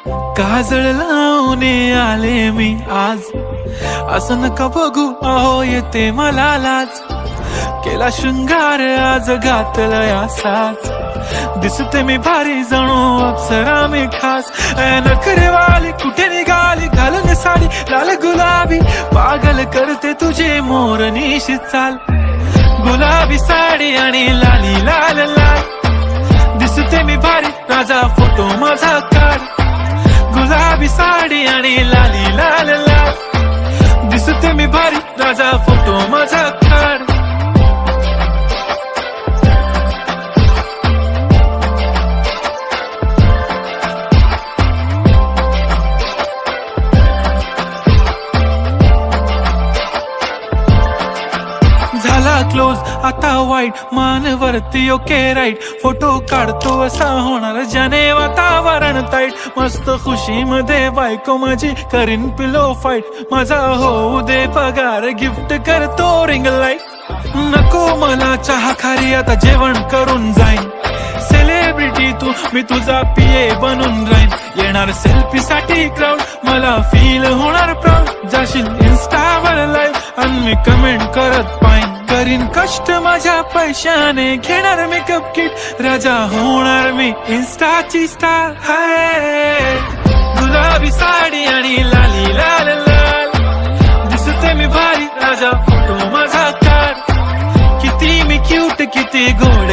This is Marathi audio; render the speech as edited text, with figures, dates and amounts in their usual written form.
काजळ लावून आले मी आज, असं नका बघू अहो येते मला लाज. केला शृंगार आज घातलाय असाच, दिसते मी भारी जणू अप्सरा मी खास. नखरेवाली कुठे निघाली घालून साडी लाल गुलाबी, पागल करते तुझे मोरनीशी चाल. गुलाबी साडी आणि लाली लाल लाल, दिसते मी भारी राजा फोटो माझा काढ. गुलाबी साडी आणि लाली लाल लाल, दिसते मी भारी राजा फोटो माझा काढ. झाला क्लोज आता वाईट, मानवरती ओके राईट. फोटो काढतो असा होणार ज्याने वातावरण ताईट. मस्त खुशी मध्ये बायको माझी करीन पिलो फाईट. माझा होऊ दे पगार गिफ्ट करतो रिंग लाईट. नको मला चहा खारी आता जेवण करून जाईन. सेलिब्रिटी तू मी तुझा पिये बनून राहीन. येणार सेल्फी साठी क्राऊड मला फील होणार प्राऊड. जाशील इन्स्टावर लाईव्ह आणि मी कमेंट करत पाहिन. करीन कष्ट माझ्या पैशाने घेणार मेकअप किट. राजा होणार मी इन्स्टाची स्टार. हाय गुलाबी साडी आणि लाली लाल लाल, दिसते मी भारी राजा फोटो माझा काढ. किती मी क्यूट किती गोड